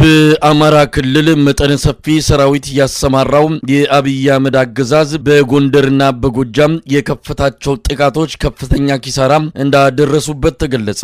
በአማራ ክልል መጠነ ሰፊ ሰራዊት ያሰማራው የአብይ አህመድ አገዛዝ በጎንደርና በጎጃም የከፈታቸው ጥቃቶች ከፍተኛ ኪሳራ እንዳደረሱበት ተገለጸ።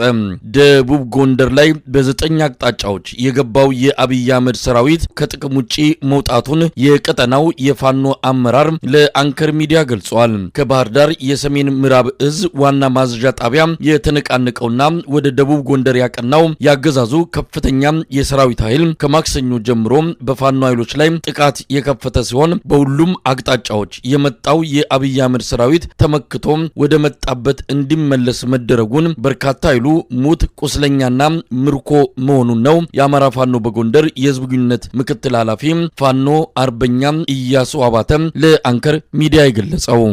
ደቡብ ጎንደር ላይ በ9 አቅጣጫዎች የገባው የአብይ አህመድ ሰራዊት ከጥቅም ውጪ መውጣቱን የቀጠናው የፋኖ አመራር ለአንከር ሚዲያ ገልጿል። ከባህር ዳር የሰሜን ምዕራብ እዝ ዋና ማዘዣ ጣቢያ የተነቃነቀውና ወደ ደቡብ ጎንደር ያቀናው ያገዛዙ ከፍተኛ የሰራዊት ኃይል ከማክሰኞ ጀምሮ በፋኖ ኃይሎች ላይ ጥቃት የከፈተ ሲሆን በሁሉም አቅጣጫዎች የመጣው የአብይ አህመድ ሰራዊት ተመክቶ ወደ መጣበት እንዲመለስ መደረጉን በርካታ ኃይሉ ሙት ቁስለኛና ምርኮ መሆኑን ነው የአማራ ፋኖ በጎንደር የህዝብ ግንኙነት ምክትል ኃላፊ ፋኖ አርበኛ ኢያሱ አባተ ለአንከር ሚዲያ የገለጸው።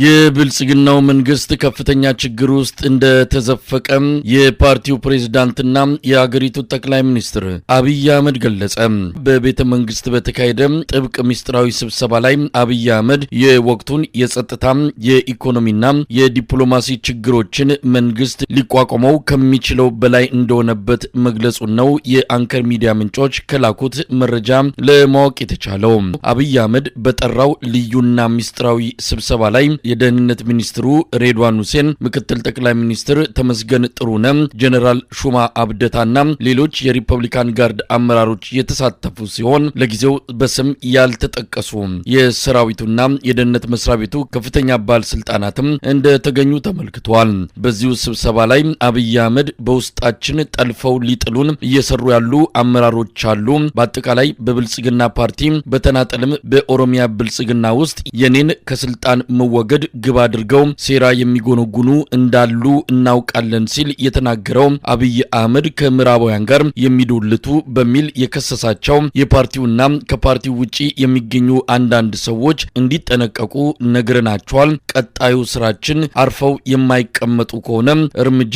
የብልጽግናው መንግስት ከፍተኛ ችግር ውስጥ እንደተዘፈቀ የፓርቲው ፕሬዝዳንትና የሀገሪቱ ጠቅላይ ሚኒስትር አብይ አህመድ ገለጸ። በቤተ መንግስት በተካሄደ ጥብቅ ሚስጥራዊ ስብሰባ ላይ አብይ አህመድ የወቅቱን የጸጥታ የኢኮኖሚና የዲፕሎማሲ ችግሮችን መንግስት ሊቋቋመው ከሚችለው በላይ እንደሆነበት መግለጹን ነው የአንከር ሚዲያ ምንጮች ከላኩት መረጃ ለማወቅ የተቻለው። አብይ አህመድ በጠራው ልዩና ሚስጥራዊ ስብሰባ ላይ የደህንነት ሚኒስትሩ ሬድዋን ሁሴን፣ ምክትል ጠቅላይ ሚኒስትር ተመስገን ጥሩነህ፣ ጀነራል ሹማ አብደታና ሌሎች የሪፐብሊካን ጋርድ አመራሮች የተሳተፉ ሲሆን ለጊዜው በስም ያልተጠቀሱ የሰራዊቱና የደህንነት መስሪያ ቤቱ ከፍተኛ ባለስልጣናትም እንደተገኙ ተመልክቷል። በዚሁ ስብሰባ ላይ አብይ አህመድ በውስጣችን ጠልፈው ሊጥሉን እየሰሩ ያሉ አመራሮች አሉ፣ በአጠቃላይ በብልጽግና ፓርቲ በተናጠልም በኦሮሚያ ብልጽግና ውስጥ የኔን ከስልጣን መወገድ ግብ አድርገው ሴራ የሚጎነጉኑ እንዳሉ እናውቃለን ሲል የተናገረው አብይ አህመድ ከምዕራባውያን ጋር የሚዶልቱ በሚል የከሰሳቸው የፓርቲውና ከፓርቲው ውጪ የሚገኙ አንዳንድ ሰዎች እንዲጠነቀቁ ነግረናቸዋል። ቀጣዩ ስራችን አርፈው የማይቀመጡ ከሆነ እርምጃ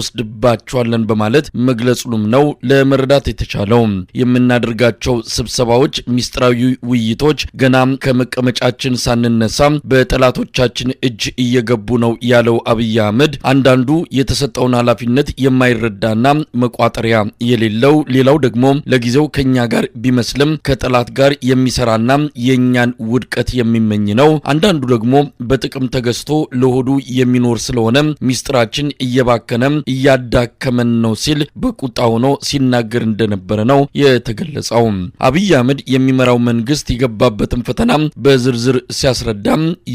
እንወስድባቸዋለን በማለት መግለጹንም ነው ለመረዳት የተቻለው። የምናደርጋቸው ስብሰባዎች፣ ሚስጥራዊ ውይይቶች ገና ከመቀመጫችን ሳንነሳ በጠላቶቻችን እጅ እየገቡ ነው ያለው አብይ አህመድ አንዳንዱ የተሰጠውን ኃላፊነት የማይረዳና መቋጠሪያ የሌለው፣ ሌላው ደግሞ ለጊዜው ከኛ ጋር ቢመስልም ከጠላት ጋር የሚሰራና የኛን ውድቀት የሚመኝ ነው፣ አንዳንዱ ደግሞ በጥቅም ተገዝቶ ለሆዱ የሚኖር ስለሆነ ሚስጥራችን እየባከነ እያዳከመን ነው ሲል በቁጣ ሆኖ ሲናገር እንደነበረ ነው የተገለጸው። አብይ አህመድ የሚመራው መንግስት የገባበትን ፈተና በዝርዝር ሲያስረዳ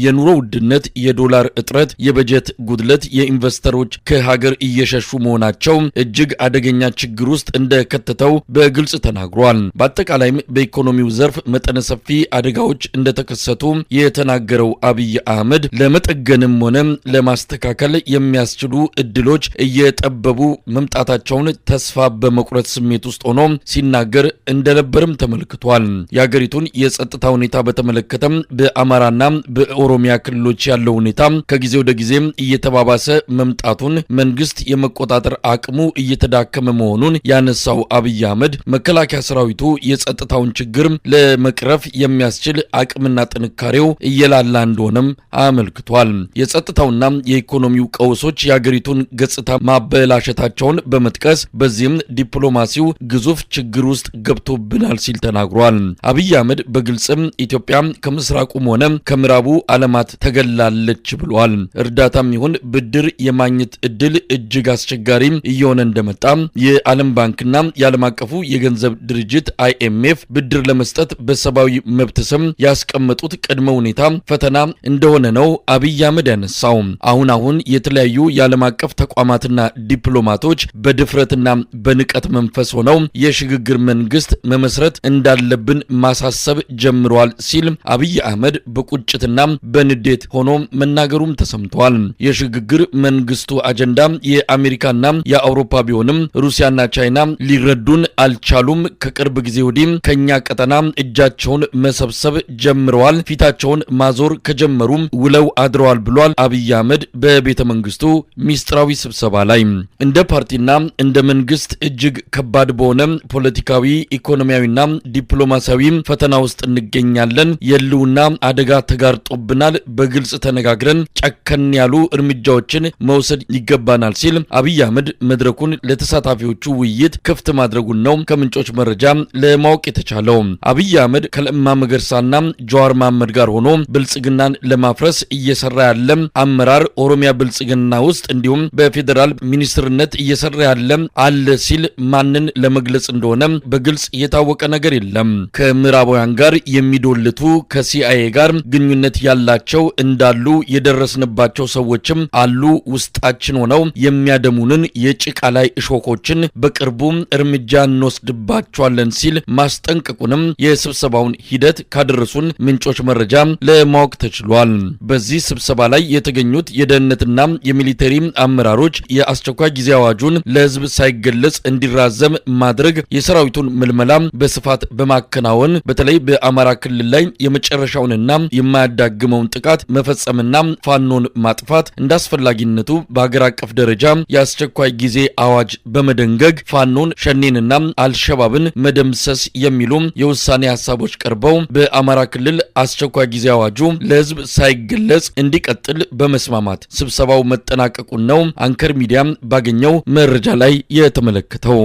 የኑሮ ውድነት፣ የዶላር እጥረት፣ የበጀት ጉድለት፣ የኢንቨስተሮች ከሀገር እየሸሹ መሆናቸው እጅግ አደገኛ ችግር ውስጥ እንደከተተው በግልጽ ተናግሯል። በአጠቃላይም በኢኮኖሚው ዘርፍ መጠነ ሰፊ አደጋዎች እንደተከሰቱ የተናገረው አብይ አህመድ ለመጠገንም ሆነ ለማስተካከል የሚያስችሉ እድሎች እየጠበቡ መምጣታቸውን ተስፋ በመቁረጥ ስሜት ውስጥ ሆኖ ሲናገር እንደነበርም ተመልክቷል። የሀገሪቱን የጸጥታ ሁኔታ በተመለከተም በአማራና በኦሮሚያ ክልሎች ያለው ሁኔታ ከጊዜ ወደ ጊዜ እየተባባሰ መምጣቱን፣ መንግስት የመቆጣጠር አቅሙ እየተዳከመ መሆኑን ያነሳው አብይ አህመድ መከላከያ ሰራዊቱ የጸጥታውን ችግር ለመቅረፍ የሚያስችል አቅምና ጥንካሬው እየላላ እንደሆነም አመልክቷል። የጸጥታውና የኢኮኖሚው ቀውሶች የሀገሪቱን ገጽታ ማበላሸታቸውን በመጥቀስ በዚህም ዲፕሎማሲው ግዙፍ ችግር ውስጥ ገብቶብናል ሲል ተናግሯል። አብይ አህመድ በግልጽም ኢትዮጵያ ከምስራቁም ሆነ ከምዕራቡ ዓለማት ተገላለች ብሏል። እርዳታም ይሁን ብድር የማግኘት እድል እጅግ አስቸጋሪ እየሆነ እንደመጣ የዓለም ባንክና የዓለም አቀፉ የገንዘብ ድርጅት IMF ብድር ለመስጠት በሰብአዊ መብት ስም ያስቀመጡት ቅድመ ሁኔታ ፈተና እንደሆነ ነው አብይ አህመድ ያነሳው። አሁን የተለያዩ የዓለም አቀፍ ተቋማትና ዲፕሎማቶች በድፍረትና በንቀት መንፈስ ሆነው የሽግግር መንግስት መመስረት እንዳለብን ማሳሰብ ጀምረዋል ሲል አብይ አህመድ በቁጭትና በንዴት ሆኖ መናገሩም ተሰምቷል። የሽግግር መንግስቱ አጀንዳ የአሜሪካና የአውሮፓ ቢሆንም ሩሲያና ቻይና ሊረዱን አልቻሉም። ከቅርብ ጊዜ ወዲህ ከኛ ቀጠና እጃቸውን መሰብሰብ ጀምረዋል፣ ፊታቸውን ማዞር ከጀመሩ ውለው አድረዋል ብሏል አብይ አህመድ በቤተ መንግስቱ ሚስጥራዊ ስብሰባ ላይ። እንደ ፓርቲና እንደ መንግስት እጅግ ከባድ በሆነ ፖለቲካዊ፣ ኢኮኖሚያዊና ዲፕሎማሲያዊ ፈተና ውስጥ እንገኛለን። የህልውና አደጋ ተጋርጦብናል። በግልጽ ተነጋግረን ጨከን ያሉ እርምጃዎችን መውሰድ ይገባናል ሲል አብይ አህመድ መድረኩን ለተሳታፊዎቹ ውይይት ክፍት ማድረጉን ነው ከምንጮች መረጃ ለማወቅ የተቻለው። አብይ አህመድ ከለማ መገርሳና ጀዋር መሐመድ ጋር ሆኖ ብልጽግናን ለማፍረስ እየሰራ ያለ አመራር ኦሮሚያ ብልጽግና ውስጥ እንዲሁም በፌደራል ሚኒስትርነት እየሰራ ያለ አለ ሲል ማንን ለመግለጽ እንደሆነ በግልጽ የታወቀ ነገር የለም። ከምዕራባውያን ጋር የሚዶልቱ ከሲአይኤ ጋር ግንኙነት ያላቸው እንዳሉ የደረስንባቸው ሰዎችም አሉ ውስጣችን ሆነው የሚያደሙንን የጭቃ ላይ እሾኮችን በቅርቡ እርምጃ እንወስድባቸዋለን ሲል ማስጠንቀቁንም የስብሰባውን ሂደት ካደረሱን ምንጮች መረጃ ለማወቅ ተችሏል። በዚህ ስብሰባ ላይ የተገኙት የደህንነትና የሚሊተሪ አመራሮች የአስቸኳይ ጊዜ አዋጁን ለህዝብ ሳይገለጽ እንዲራዘም ማድረግ፣ የሰራዊቱን ምልመላ በስፋት በማከናወን በተለይ በአማራ ክልል ላይ የመጨረሻውንና የማያዳግመውን ጥቃት መፈጸምና ፋኖን ማጥፋት እንዳስፈላጊነቱ በሀገር አቀፍ ደረጃ የአስቸኳይ ጊዜ አዋጅ በመደንገግ ፋኖን ሸኔንና አልሸባብን መደምሰስ የሚሉ የውሳኔ ሐሳቦች ቀርበው በአማራ ክልል አስቸኳይ ጊዜ አዋጁ ለህዝብ ሳይገለጽ እንዲቀጥል በመስማማት ስብሰባው መጠናቀቁን ነው አንከር ሚዲያ ባገኘው መረጃ ላይ የተመለከተው።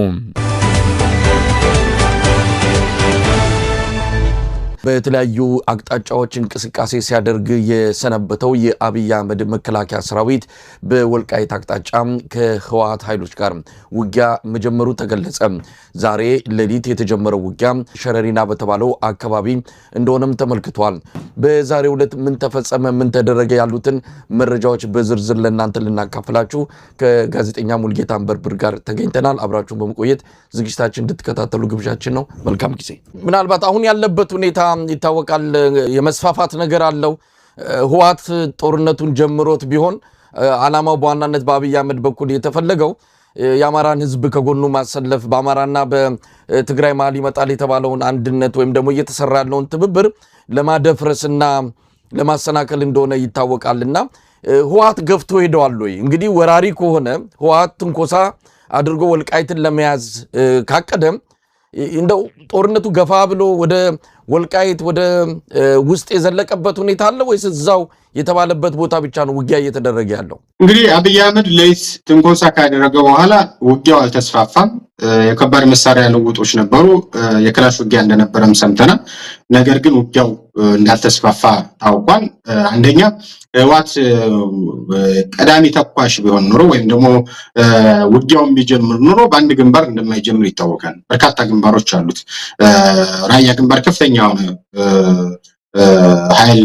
በተለያዩ አቅጣጫዎች እንቅስቃሴ ሲያደርግ የሰነበተው የአብይ አህመድ መከላከያ ሰራዊት በወልቃይት አቅጣጫ ከህወሓት ኃይሎች ጋር ውጊያ መጀመሩ ተገለጸ። ዛሬ ሌሊት የተጀመረው ውጊያ ሸረሪና በተባለው አካባቢ እንደሆነም ተመልክቷል። በዛሬው ዕለት ምን ተፈጸመ፣ ምን ተደረገ ያሉትን መረጃዎች በዝርዝር ለእናንተ ልናካፍላችሁ ከጋዜጠኛ ሙልጌታ አንበርብር ጋር ተገኝተናል። አብራችሁን በመቆየት ዝግጅታችን እንድትከታተሉ ግብዣችን ነው። መልካም ጊዜ። ምናልባት አሁን ያለበት ሁኔታ ይታወቃል፣ የመስፋፋት ነገር አለው። ህወሓት ጦርነቱን ጀምሮት ቢሆን ዓላማው በዋናነት በአብይ አህመድ በኩል የተፈለገው የአማራን ህዝብ ከጎኑ ማሰለፍ፣ በአማራና በትግራይ መሃል ይመጣል የተባለውን አንድነት ወይም ደግሞ እየተሰራ ያለውን ትብብር ለማደፍረስና ለማሰናከል እንደሆነ ይታወቃልና ህወሓት ገፍቶ ሄደዋል ወይ? እንግዲህ ወራሪ ከሆነ ህወሓት ትንኮሳ አድርጎ ወልቃይትን ለመያዝ ካቀደም እንደው ጦርነቱ ገፋ ብሎ ወደ ወልቃይት ወደ ውስጥ የዘለቀበት ሁኔታ አለ ወይስ እዛው የተባለበት ቦታ ብቻ ነው ውጊያ እየተደረገ ያለው? እንግዲህ አብይ አህመድ ለይስ ትንኮሳ ካደረገ በኋላ ውጊያው አልተስፋፋም። የከባድ መሳሪያ ልውውጦች ነበሩ፣ የክላሽ ውጊያ እንደነበረም ሰምተናል። ነገር ግን ውጊያው እንዳልተስፋፋ ታውቋል። አንደኛ ህወሓት ቀዳሚ ተኳሽ ቢሆን ኖሮ ወይም ደግሞ ውጊያውን ቢጀምር ኖሮ በአንድ ግንባር እንደማይጀምር ይታወቃል። በርካታ ግንባሮች አሉት። ራያ ግንባር ከፍተኛ የሆነ ኃይል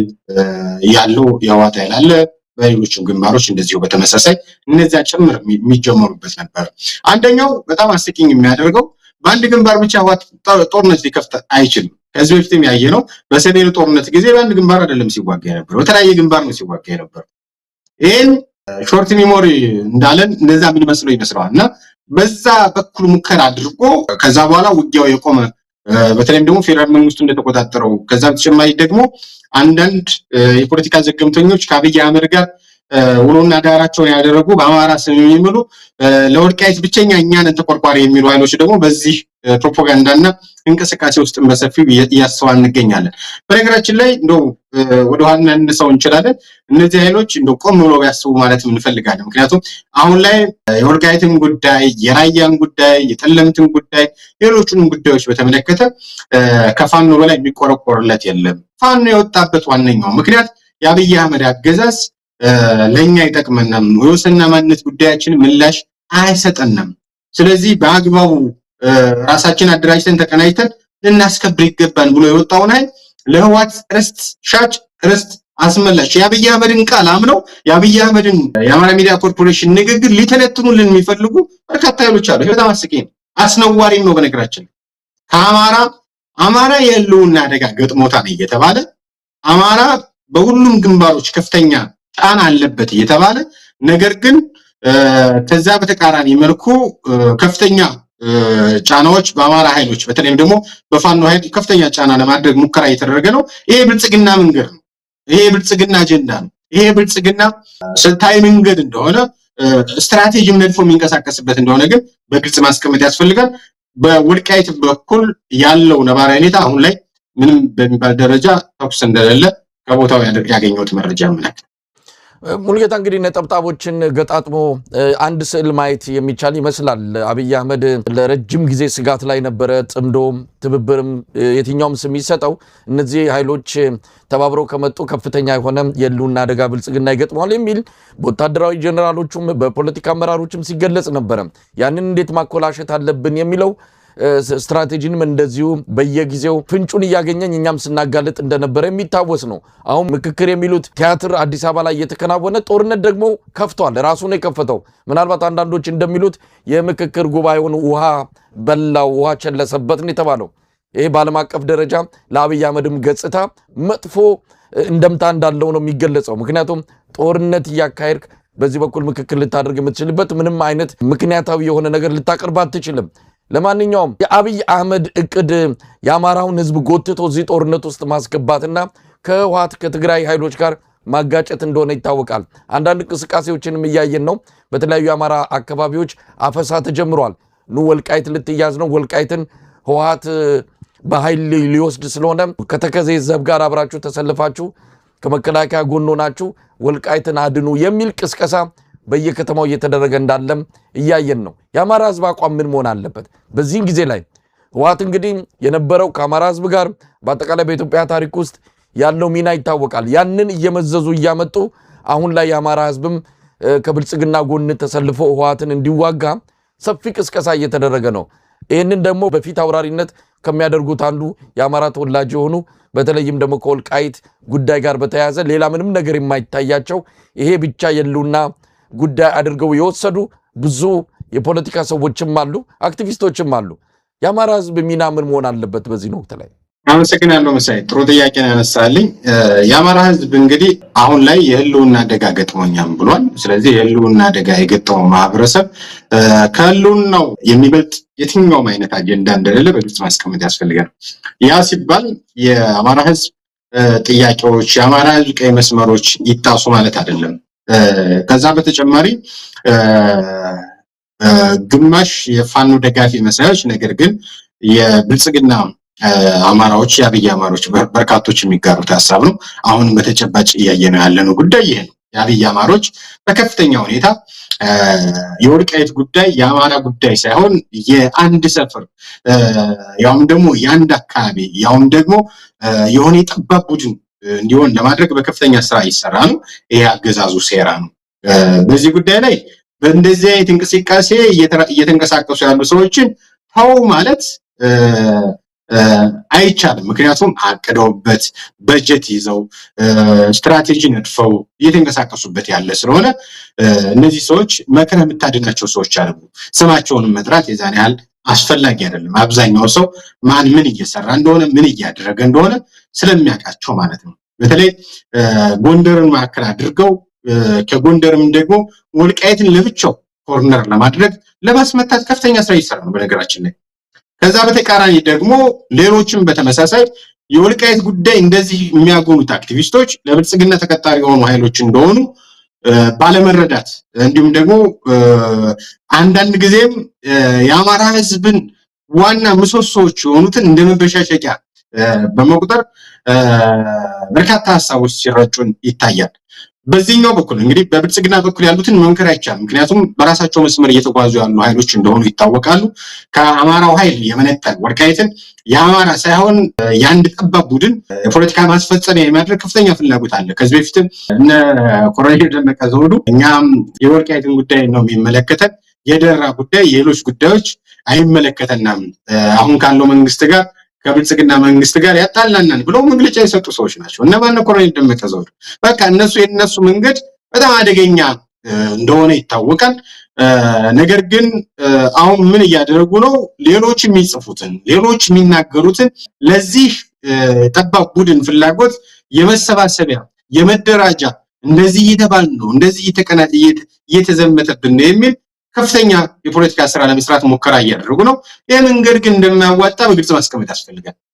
ያለው የህወሓት ኃይል አለ። በሌሎችም ግንባሮች እንደዚሁ በተመሳሳይ እነዚያ ጭምር የሚጀመሩበት ነበር። አንደኛው በጣም አስቂኝ የሚያደርገው በአንድ ግንባር ብቻ ህወሓት ጦርነት ሊከፍት አይችልም። ከዚህ በፊትም ያየነው በሰሜኑ ጦርነት ጊዜ በአንድ ግንባር አይደለም ሲዋጋ የነበረው፣ በተለያየ ግንባር ነው ሲዋጋ የነበረው። ይህን ሾርት ሜሞሪ እንዳለን እነዛ ምን መስለው ይመስለዋል እና በዛ በኩል ሙከራ አድርጎ ከዛ በኋላ ውጊያው የቆመ በተለይም ደግሞ ፌደራል መንግስቱ እንደተቆጣጠረው ከዛ በተጨማሪ ደግሞ አንዳንድ የፖለቲካ ዘገምተኞች ከአብይ አህመድ ጋር ውሎና ዳራቸውን ያደረጉ በአማራ ስም የሚምሉ ለወልቃይት ብቸኛ እኛን ተቆርቋሪ የሚሉ ኃይሎች ደግሞ በዚህ ፕሮፓጋንዳና እንቅስቃሴ ውስጥ በሰፊው እያስተዋል እንገኛለን። በነገራችን ላይ እንደው ወደ ኋላ እንነሳው እንችላለን። እነዚህ ኃይሎች እንደው ቆም ብሎ ቢያስቡ ማለት እንፈልጋለን። ምክንያቱም አሁን ላይ የወልቃይትን ጉዳይ፣ የራያን ጉዳይ፣ የጠለምትን ጉዳይ፣ ሌሎቹንም ጉዳዮች በተመለከተ ከፋኖ በላይ የሚቆረቆርለት የለም። ፋኖ የወጣበት ዋነኛው ምክንያት የአብይ አህመድ አገዛዝ ለኛ ይጠቅመናል፣ የወሰንና ማንነት ጉዳያችን ምላሽ አይሰጠንም። ስለዚህ በአግባቡ ራሳችን አደራጅተን ተቀናጅተን ልናስከብር ይገባል ብሎ የወጣውን ኃይል ለህወሓት ርስት ሻጭ ርስት አስመላሽ የአብይ አህመድን ቃል አምነው የአብይ አህመድን የአማራ ሚዲያ ኮርፖሬሽን ንግግር ሊተነትኑልን የሚፈልጉ በርካታ ኃይሎች አሉ። ይሄ በጣም አስቂኝ ነው፣ አስነዋሪም ነው። በነገራችን አማራ የህልውና አደጋ ገጥሞታል እየተባለ አማራ በሁሉም ግንባሮች ከፍተኛ ጫና አለበት እየተባለ ነገር ግን ከዛ በተቃራኒ መልኩ ከፍተኛ ጫናዎች በአማራ ኃይሎች በተለይም ደግሞ በፋኖ ኃይል ከፍተኛ ጫና ለማድረግ ሙከራ እየተደረገ ነው። ይሄ ብልጽግና መንገድ ነው። ይሄ ብልጽግና አጀንዳ ነው። ይሄ ብልጽግና ስልታዊ መንገድ እንደሆነ ስትራቴጂም ነድፎ የሚንቀሳቀስበት እንደሆነ ግን በግልጽ ማስቀመጥ ያስፈልጋል። በወልቃይት በኩል ያለው ነባራዊ ሁኔታ አሁን ላይ ምንም በሚባል ደረጃ ተኩስ እንደሌለ ከቦታው ያገኘሁት መረጃ ያመለክታል። ሙሉጌታ እንግዲህ ነጠብጣቦችን ገጣጥሞ አንድ ስዕል ማየት የሚቻል ይመስላል። አብይ አህመድ ለረጅም ጊዜ ስጋት ላይ ነበረ። ጽምዶም ትብብርም የትኛውም ስም ይሰጠው እነዚህ ኃይሎች ተባብረው ከመጡ ከፍተኛ የሆነ የህልውና አደጋ ብልጽግና ይገጥመዋል የሚል በወታደራዊ ጀነራሎቹም በፖለቲካ አመራሮችም ሲገለጽ ነበረ። ያንን እንዴት ማኮላሸት አለብን የሚለው ስትራቴጂንም እንደዚሁ በየጊዜው ፍንጩን እያገኘን እኛም ስናጋለጥ እንደነበረ የሚታወስ ነው። አሁን ምክክር የሚሉት ቲያትር አዲስ አበባ ላይ እየተከናወነ ጦርነት ደግሞ ከፍቷል። ራሱ ነው የከፈተው። ምናልባት አንዳንዶች እንደሚሉት የምክክር ጉባኤውን ውሃ በላው፣ ውሃ ቸለሰበት ነው የተባለው። ይሄ በዓለም አቀፍ ደረጃ ለአብይ አህመድም ገጽታ መጥፎ እንደምታ እንዳለው ነው የሚገለጸው። ምክንያቱም ጦርነት እያካሄድክ በዚህ በኩል ምክክር ልታደርግ የምትችልበት ምንም አይነት ምክንያታዊ የሆነ ነገር ልታቀርብ አትችልም። ለማንኛውም የአብይ አህመድ እቅድ የአማራውን ህዝብ ጎትቶ እዚህ ጦርነት ውስጥ ማስገባትና ከህወሓት ከትግራይ ኃይሎች ጋር ማጋጨት እንደሆነ ይታወቃል። አንዳንድ እንቅስቃሴዎችንም እያየን ነው። በተለያዩ የአማራ አካባቢዎች አፈሳ ተጀምሯል። ወልቃይት ልትያዝ ነው፣ ወልቃይትን ህወሓት በኃይል ሊወስድ ስለሆነ ከተከዜ ዘብ ጋር አብራችሁ ተሰልፋችሁ ከመከላከያ ጎን ሆናችሁ ወልቃይትን አድኑ የሚል ቅስቀሳ በየከተማው እየተደረገ እንዳለም እያየን ነው። የአማራ ህዝብ አቋም ምን መሆን አለበት? በዚህን ጊዜ ላይ ህወሓት እንግዲህ የነበረው ከአማራ ህዝብ ጋር በአጠቃላይ በኢትዮጵያ ታሪክ ውስጥ ያለው ሚና ይታወቃል። ያንን እየመዘዙ እያመጡ አሁን ላይ የአማራ ህዝብም ከብልጽግና ጎን ተሰልፎ ህወሓትን እንዲዋጋ ሰፊ ቅስቀሳ እየተደረገ ነው። ይህንን ደግሞ በፊት አውራሪነት ከሚያደርጉት አንዱ የአማራ ተወላጅ የሆኑ በተለይም ደግሞ ከወልቃይት ጉዳይ ጋር በተያያዘ ሌላ ምንም ነገር የማይታያቸው ይሄ ብቻ የሉና ጉዳይ አድርገው የወሰዱ ብዙ የፖለቲካ ሰዎችም አሉ፣ አክቲቪስቶችም አሉ። የአማራ ህዝብ ሚና ምን መሆን አለበት በዚህ ወቅት ላይ? አመሰግናለሁ መሳይ፣ ጥሩ ጥያቄ ነው ያነሳልኝ። የአማራ ህዝብ እንግዲህ አሁን ላይ የህልውና አደጋ ገጥሞኛም ብሏል። ስለዚህ የህልውና አደጋ የገጠመው ማህበረሰብ ከህልውናው የሚበልጥ የትኛውም አይነት አጀንዳ እንደሌለ በግልጽ ማስቀመጥ ያስፈልጋል። ያ ሲባል የአማራ ህዝብ ጥያቄዎች፣ የአማራ ህዝብ ቀይ መስመሮች ይጣሱ ማለት አይደለም። ከዛ በተጨማሪ ግማሽ የፋኖ ደጋፊ መሳዮች ነገር ግን የብልጽግና አማራዎች የአብይ አማሮች በርካቶች የሚጋሩት ሀሳብ ነው። አሁንም በተጨባጭ እያየነው ያለነው ጉዳይ ይሄ ነው። የአብይ አማሮች በከፍተኛ ሁኔታ የወልቃይት ጉዳይ የአማራ ጉዳይ ሳይሆን የአንድ ሰፈር ያውም ደግሞ የአንድ አካባቢ ያውም ደግሞ የሆነ የጠባብ ቡድን እንዲሆን ለማድረግ በከፍተኛ ስራ ይሰራ ነው። ይሄ አገዛዙ ሴራ ነው። በዚህ ጉዳይ ላይ በእንደዚህ አይነት እንቅስቃሴ እየተንቀሳቀሱ ያሉ ሰዎችን ተው ማለት አይቻልም። ምክንያቱም አቅደውበት በጀት ይዘው ስትራቴጂ ነድፈው እየተንቀሳቀሱበት ያለ ስለሆነ እነዚህ ሰዎች መክረህ የምታድናቸው ሰዎች አሉ። ስማቸውንም መጥራት የዛን ያህል አስፈላጊ አይደለም። አብዛኛው ሰው ማን ምን እየሰራ እንደሆነ ምን እያደረገ እንደሆነ ስለሚያውቃቸው ማለት ነው። በተለይ ጎንደርን ማዕከል አድርገው ከጎንደርም ደግሞ ወልቃይትን ለብቻው ኮርነር ለማድረግ ለማስመታት ከፍተኛ ስራ ይሰራ ነው በነገራችን ላይ። ከዛ በተቃራኒ ደግሞ ሌሎችም በተመሳሳይ የወልቃይት ጉዳይ እንደዚህ የሚያጎኑት አክቲቪስቶች ለብልጽግና ተቀጣሪ የሆኑ ኃይሎች እንደሆኑ ባለመረዳት እንዲሁም ደግሞ አንዳንድ ጊዜም የአማራ ህዝብን ዋና ምሰሶዎች የሆኑትን እንደ መበሻሸቂያ በመቁጠር በርካታ ሀሳቦች ሲረጩን ይታያል። በዚህኛው በኩል እንግዲህ በብልጽግና በኩል ያሉትን መምከር አይቻልም። ምክንያቱም በራሳቸው መስመር እየተጓዙ ያሉ ኃይሎች እንደሆኑ ይታወቃሉ። ከአማራው ኃይል የመነጠል ወልቃይትን የአማራ ሳይሆን የአንድ ጠባብ ቡድን የፖለቲካ ማስፈጸሚያ የማድረግ ከፍተኛ ፍላጎት አለ። ከዚህ በፊትም እነ ኮሎኔል ደመቀ ዘውዱ እኛም የወልቃይትን ጉዳይ ነው የሚመለከተን፣ የደራ ጉዳይ የሌሎች ጉዳዮች አይመለከተናም፣ አሁን ካለው መንግስት ጋር ከብልጽግና መንግስት ጋር ያጣላናል ብለው መግለጫ የሰጡ ሰዎች ናቸው። እነማን ነው? ኮሎኔል ደመቀ ዘውዱ። በቃ የነሱ መንገድ በጣም አደገኛ እንደሆነ ይታወቃል። ነገር ግን አሁን ምን እያደረጉ ነው? ሌሎች የሚጽፉትን ሌሎች የሚናገሩትን ለዚህ ጠባብ ቡድን ፍላጎት የመሰባሰቢያ የመደራጃ እንደዚህ እየተባልን ነው እንደዚህ እየተዘመተብን ነው የሚል ከፍተኛ የፖለቲካ ስራ ለመስራት ሙከራ እያደረጉ ነው። ይህ መንገድ ግን እንደማያዋጣ በግልጽ ማስቀመጥ ያስፈልጋል።